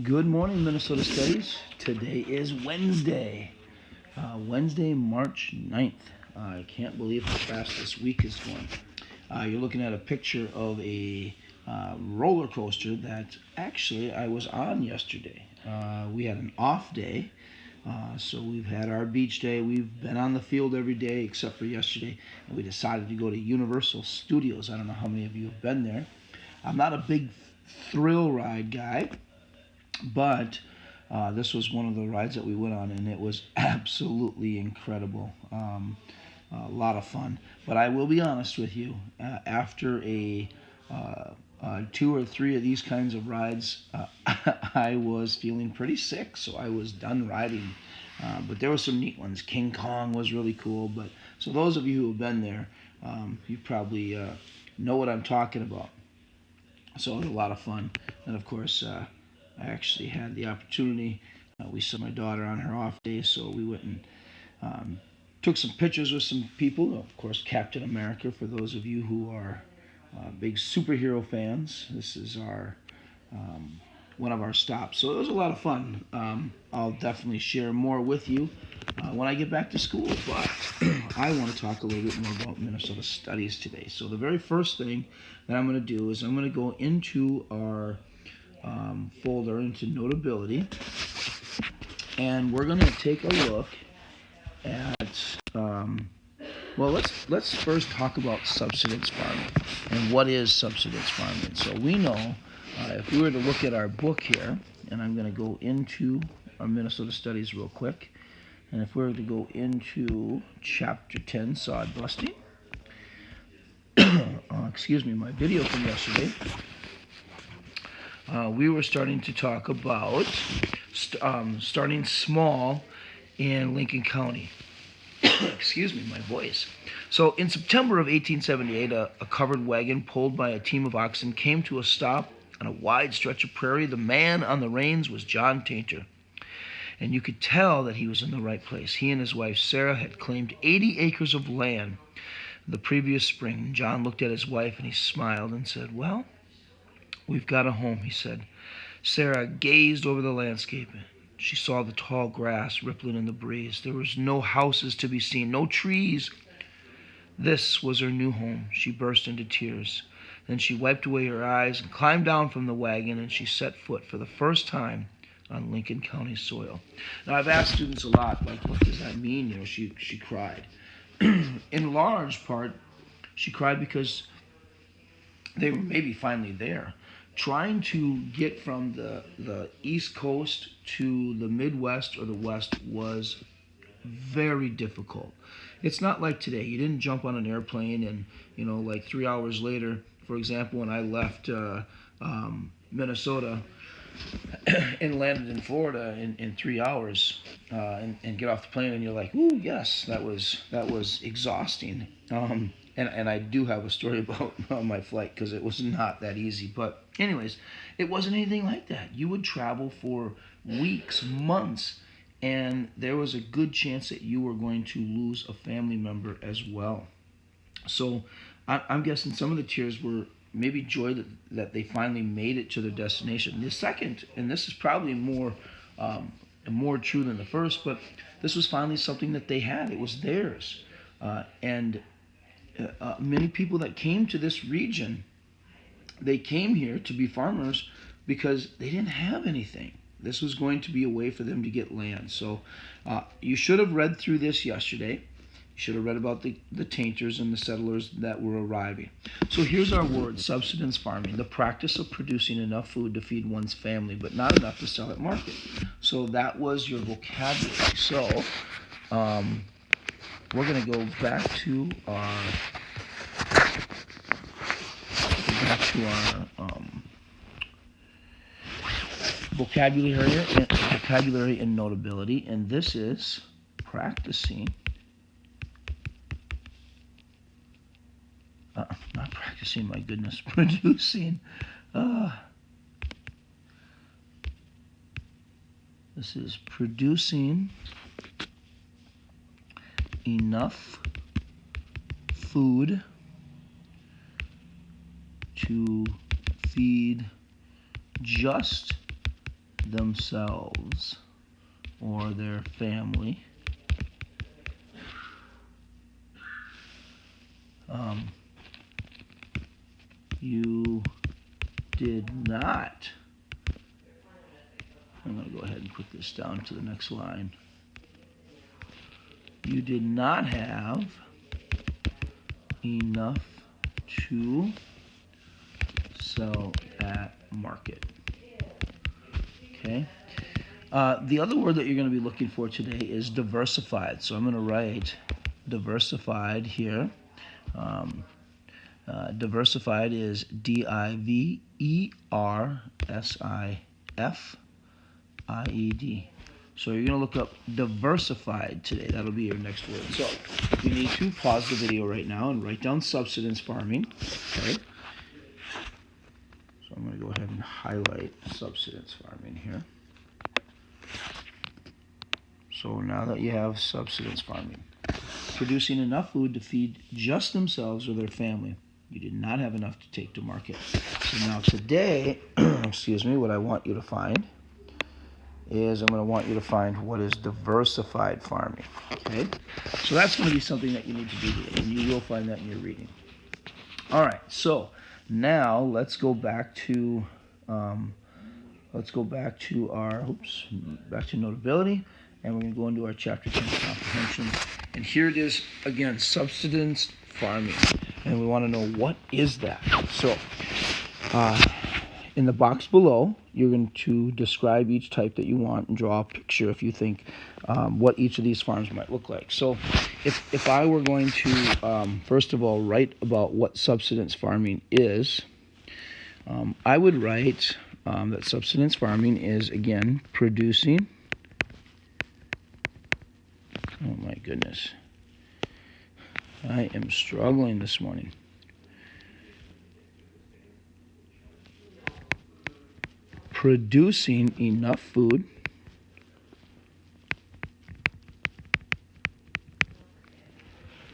Good morning, Minnesota Studies. Today is Wednesday, March 9th. I can't believe how fast this week is going. You're looking at a picture of a roller coaster that actually I was on yesterday. We had an off day, so we've had our beach day. We've been on the field every day except for yesterday, and we decided to go to Universal Studios. I don't know how many of you have been there. I'm not a big thrill ride guy, but this was one of the rides that we went on, and it was absolutely incredible. A lot of fun. But I will be honest with you, after two or three of these kinds of rides, I was feeling pretty sick, so I was done riding. But there were some neat ones. King Kong was really cool. But so those of you who have been there, you probably know what I'm talking about. So it was a lot of fun, and of course, I actually had the opportunity. We saw my daughter on her off day, so we went and took some pictures with some people. Of course, Captain America, for those of you who are big superhero fans. This is our one of our stops. So it was a lot of fun. I'll definitely share more with you when I get back to school, but I want to talk a little bit more about Minnesota Studies today. So the very first thing that I'm going to do is I'm going to go into our folder, into Notability, and we're going to take a look at well, let's first talk about subsistence farming and what is subsistence farming. So we know if we were to look at our book here, and I'm going to go into our Minnesota Studies real quick, and if we were to go into Chapter 10, Sod Busting, excuse me, my video from yesterday, we were starting to talk about starting small in Lincoln County. Excuse me, my voice. So in September of 1878, a covered wagon pulled by a team of oxen came to a stop on a wide stretch of prairie. The man on the reins was John Tainter, and you could tell that he was in the right place. He and his wife Sarah had claimed 80 acres of land the previous spring. John looked at his wife and he smiled and said, "Well, we've got a home," he said. Sarah gazed over the landscape. She saw the tall grass rippling in the breeze. There was no houses to be seen, no trees. This was her new home. She burst into tears. Then she wiped away her eyes and climbed down from the wagon, and she set foot for the first time on Lincoln County soil. Now, I've asked students a lot, like, what does that mean? She cried. In large part, she cried because they were maybe finally there. Trying to get from the East Coast to the Midwest or the West was very difficult. It's not like today. You didn't jump on an airplane and, like 3 hours later, for example, when I left Minnesota and landed in Florida in 3 hours and get off the plane and you're like, ooh, yes, that was exhausting. And I do have a story about my flight because it was not that easy. But anyways, it wasn't anything like that. You would travel for weeks, months, and there was a good chance that you were going to lose a family member as well. So I'm guessing some of the tears were maybe joy that they finally made it to their destination. The second, and this is probably more true than the first, but this was finally something that they had. It was theirs. And many people that came to this region, they came here to be farmers because they didn't have anything. This was going to be a way for them to get land. So you should have read through this yesterday. You should have read about the tainters and the settlers that were arriving. So here's our word: subsistence farming, the practice of producing enough food to feed one's family, but not enough to sell at market. So that was your vocabulary. So we're going to go back to our vocabulary and notability, and this is practicing. Not practicing, my goodness, producing. This is producing enough food to feed just themselves or their family. You did not. I'm going to go ahead and put this down to the next line. You did not have enough to sell at market. Okay. The other word that you're going to be looking for today is diversified. So I'm going to write diversified here. Diversified is D-I-V-E-R-S-I-F-I-E-D. So you're going to look up diversified today. That'll be your next word. So if you need to, pause the video right now and write down subsistence farming. Okay. So I'm going to go ahead and highlight subsistence farming here. So now that you have subsistence farming, producing enough food to feed just themselves or their family. You did not have enough to take to market. So now today, what I want you to find is I'm going to want you to find what is diversified farming. Okay? So that's going to be something that you need to do today, and you will find that in your reading. All right. So now let's go back to back to notability, and we're going to go into our chapter 10 comprehension. And here it is again, subsistence farming, and we want to know what is that. So in the box below, you're going to describe each type that you want and draw a picture if you think what each of these farms might look like. So if I were going to, first of all, write about what subsistence farming is, I would write that subsistence farming is, again, producing. Oh my goodness. I am struggling this morning. Producing enough food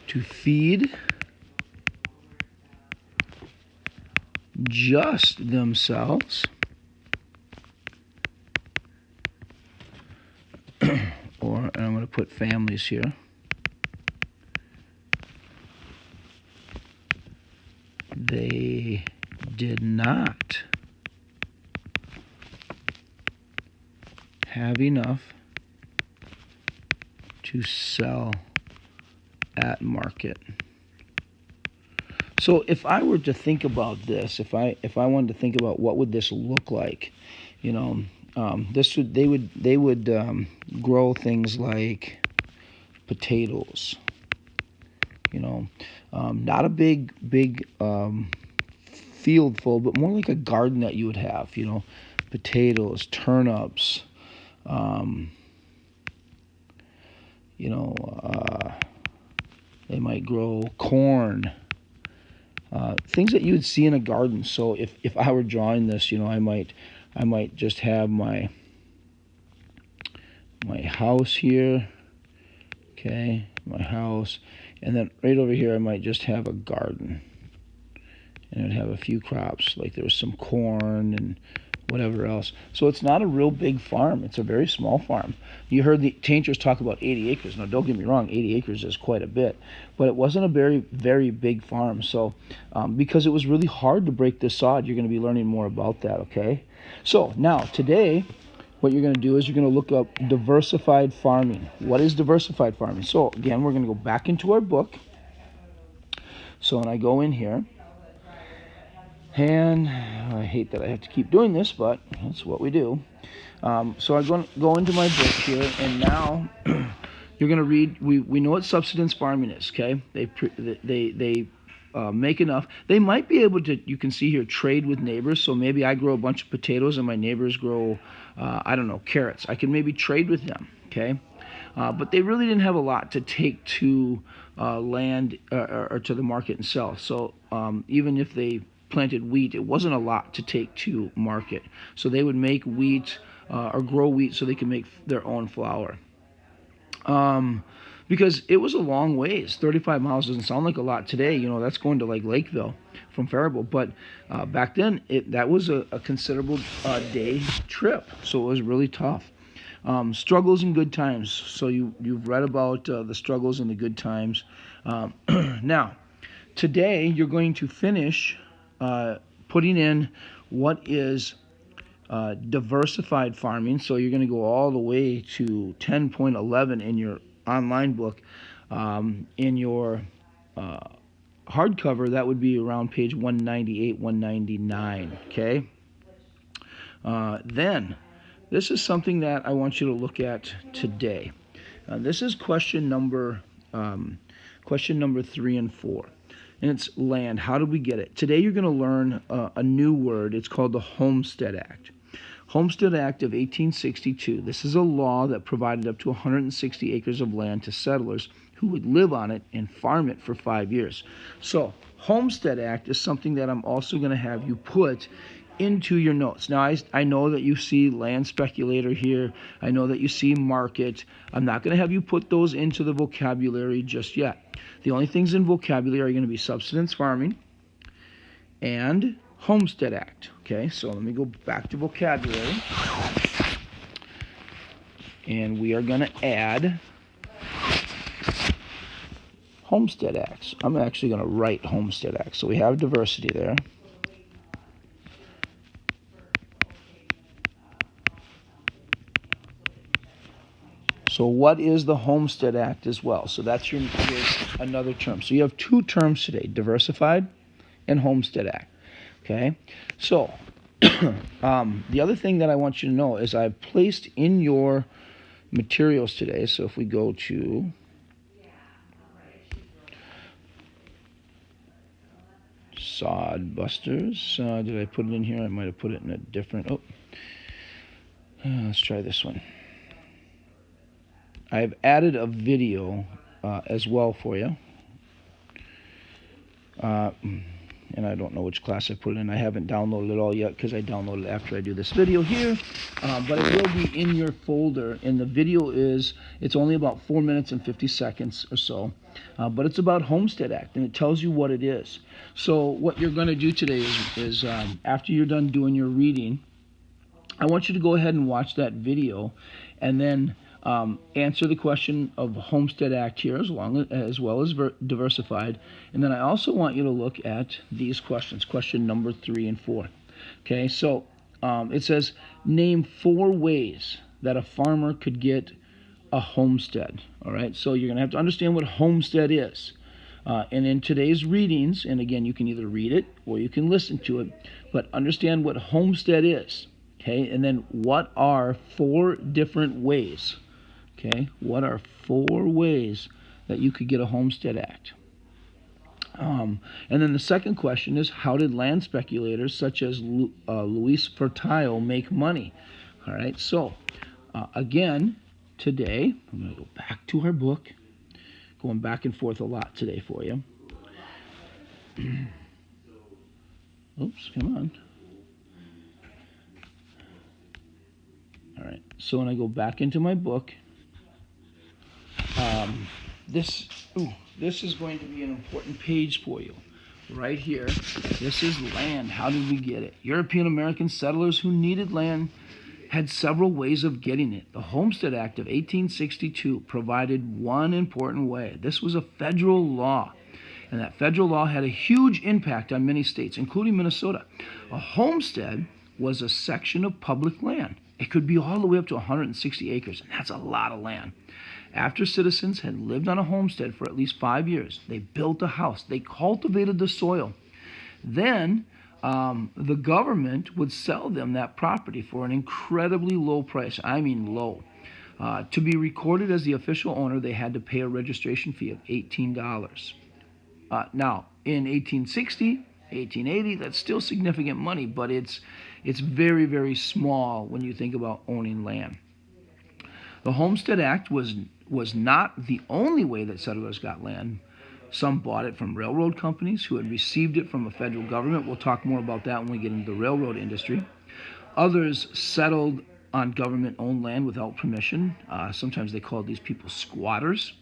to feed just themselves or, and I'm going to put families here, they did not have enough to sell at market. So if I were to think about this, if I wanted to think about what would this look like, they would grow things like potatoes. Not a big field full, but more like a garden that you would have. Potatoes, turnips. They might grow corn. Things that you would see in a garden. So if I were drawing this, I might just have my house here. Okay, my house, and then right over here I might just have a garden, and I'd have a few crops, like there was some corn and whatever else. So it's not a real big farm. It's a very small farm. You heard the teachers talk about 80 acres. Now, don't get me wrong, 80 acres is quite a bit, but it wasn't a very, very big farm. So because it was really hard to break this sod, you're going to be learning more about that, okay? So now, today, what you're going to do is you're going to look up diversified farming. What is diversified farming? So again, we're going to go back into our book. So when I go in here, and I hate that I have to keep doing this, but that's what we do. So I'm going to go into my book here, and now you're going to read. We know what subsistence farming is, okay? They make enough. They might be able to, you can see here, trade with neighbors. So maybe I grow a bunch of potatoes and my neighbors grow, carrots. I can maybe trade with them, okay? But they really didn't have a lot to take to land or to the market and sell. So even if they planted wheat, it wasn't a lot to take to market. So they would make wheat or grow wheat so they could make their own flour. because it was a long ways. 35 miles doesn't sound like a lot today. That's going to like Lakeville from Faribault. But back then, that was a considerable day trip. So it was really tough. Struggles and good times. So you've read about the struggles and the good times. Now, today you're going to finish putting in what is diversified farming. So you're going to go all the way to 10.11 in your online book. In your hardcover, that would be around page 198, 199. Okay. Then, this is something that I want you to look at today. This is question number 3 and 4. And it's land. How did we get it? Today you're going to learn a new word. It's called the Homestead Act. Homestead Act of 1862. This is a law that provided up to 160 acres of land to settlers who would live on it and farm it for 5 years. So, Homestead Act is something that I'm also going to have you put into your notes. Now, I know that you see land speculator here. I know that you see market. I'm not going to have you put those into the vocabulary just yet. The only things in vocabulary are going to be subsistence farming and Homestead Act. Okay, so let me go back to vocabulary. And we are going to add Homestead Acts. I'm actually going to write Homestead Acts. So we have diversity there. So what is the Homestead Act as well? So that's here's another term. So you have two terms today, diversified and Homestead Act. Okay? So the other thing that I want you to know is I've placed in your materials today, so if we go to Sod Busters, did I put it in here? I might have put it in a different, let's try this one. I've added a video as well for you. And I don't know which class I put it in. I haven't downloaded it all yet because I download it after I do this video here. But it will be in your folder. And the video it's only about 4 minutes and 50 seconds or so. But it's about Homestead Act, and it tells you what it is. So what you're going to do today is after you're done doing your reading, I want you to go ahead and watch that video and then answer the question of Homestead Act here as well as diversified. And then I also want you to look at these questions, question number 3 and 4. Okay, so it says, name 4 ways that a farmer could get a homestead. All right, so you're going to have to understand what homestead is. And in today's readings, and again, you can either read it or you can listen to it, but understand what homestead is. Okay, and then what are 4 different ways? Okay, what are 4 ways that you could get a Homestead Act? And then the second question is, how did land speculators such as Luis Fertile make money? All right, so again, today, I'm going to go back to our book, going back and forth a lot today for you. Oops, come on. All right, so when I go back into my book, this is going to be an important page for you. Right here, this is land. How did we get it? European American settlers who needed land had several ways of getting it. The Homestead Act of 1862 provided one important way. This was a federal law, and that federal law had a huge impact on many states, including Minnesota. A homestead was a section of public land. It could be all the way up to 160 acres, and that's a lot of land. After citizens had lived on a homestead for at least 5 years, they built a house, they cultivated the soil. Then the government would sell them that property for an incredibly low price. I mean low. To be recorded as the official owner, they had to pay a registration fee of $18. Now, in 1860, 1880, that's still significant money, but it's very, very small when you think about owning land. The Homestead Act was not the only way that settlers got land. Some bought it from railroad companies who had received it from the federal government. We'll talk more about that when we get into the railroad industry. Others settled on government-owned land without permission. Sometimes they called these people squatters.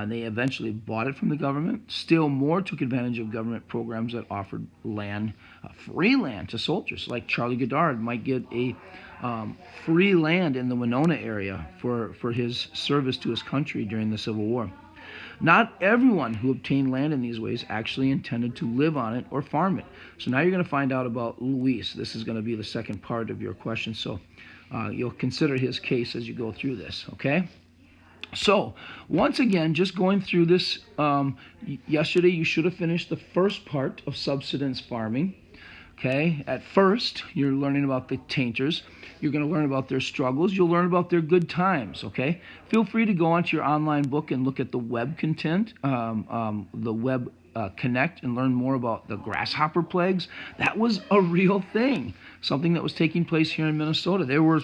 They eventually bought it from the government. Still more took advantage of government programs that offered land, free land to soldiers. Like Charlie Goddard might get a free land in the Winona area for his service to his country during the Civil War. Not everyone who obtained land in these ways actually intended to live on it or farm it. So now you're going to find out about Luis. This is going to be the second part of your question. So you'll consider his case as you go through this, okay? So once again, just going through this, yesterday you should have finished the first part of subsistence farming. Okay, at first, you're learning about the tainters. You're going to learn about their struggles. You'll learn about their good times, okay? Feel free to go onto your online book and look at the web content, the web connect, and learn more about the grasshopper plagues. That was a real thing, something that was taking place here in Minnesota. There were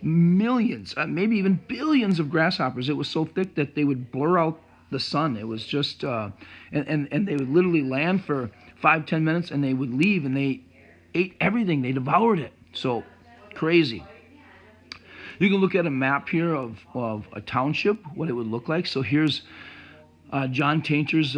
millions, maybe even billions of grasshoppers. It was so thick that they would blur out the sun. It was just, and they would literally land for 5-10 minutes and they would leave, and they ate everything. They devoured it. So crazy. You can look at a map here of a township, what it would look like. So here's John Tainter's,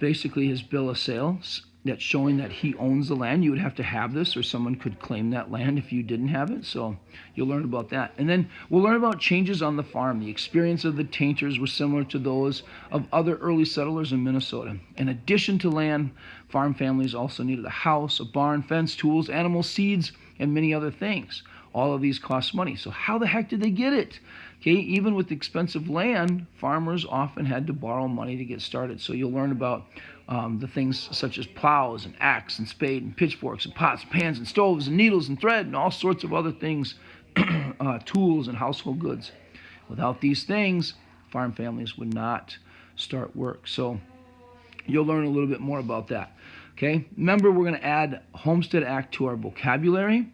basically his bill of sale that's showing that he owns the land. You would have to have this, or someone could claim that land if you didn't have it. So you'll learn about that. And then we'll learn about changes on the farm. The experience of the Tainters was similar to those of other early settlers in Minnesota. In addition to land, farm families also needed a house, a barn, fence, tools, animals, seeds, and many other things. All of these cost money. So how the heck did they get it? Okay, even with expensive land, farmers often had to borrow money to get started. So you'll learn about the things such as plows and axe and spade and pitchforks and pots and pans and stoves and needles and thread and all sorts of other things, tools and household goods. Without these things, farm families would not start work. So you'll learn a little bit more about that. Okay, remember, we're going to add Homestead Act to our vocabulary.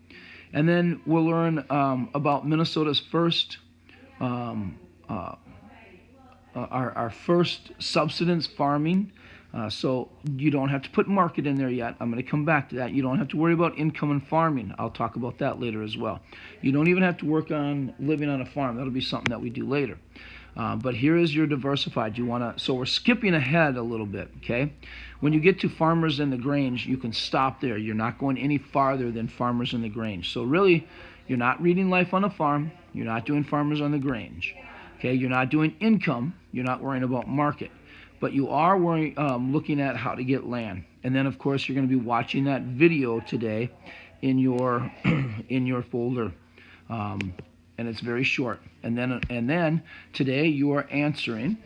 And then we'll learn about Minnesota's first, our first subsistence farming. So you don't have to put market in there yet. I'm going to come back to that. You don't have to worry about income and farming. I'll talk about that later as well. You don't even have to work on living on a farm. That'll be something that we do later. But here is your diversified. So we're skipping ahead a little bit, okay? When you get to Farmers in the Grange, you can stop there. You're not going any farther than Farmers in the Grange. So really, you're not reading Life on a Farm. You're not doing Farmers on the Grange. Okay, you're not doing income. You're not worrying about market. But you are looking at how to get land. And then, of course, you're going to be watching that video today in your folder. And it's very short. And then today you are answering.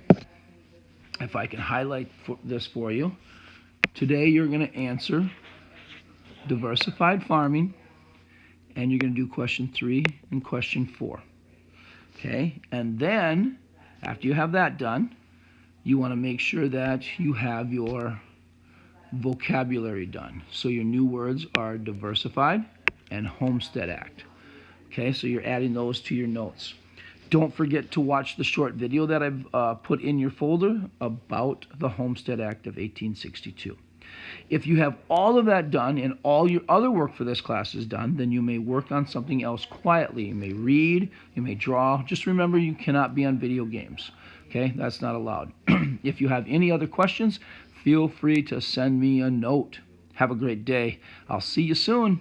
If I can highlight this for you. Today you're going to answer diversified farming, and you're going to do question 3 and question 4. Okay? And then after you have that done, you want to make sure that you have your vocabulary done. So your new words are diversified and Homestead Act. Okay? So you're adding those to your notes. Don't forget to watch the short video that I've put in your folder about the Homestead Act of 1862. If you have all of that done and all your other work for this class is done, then you may work on something else quietly. You may read, you may draw. Just remember, you cannot be on video games. Okay, that's not allowed. If you have any other questions, feel free to send me a note. Have a great day. I'll see you soon.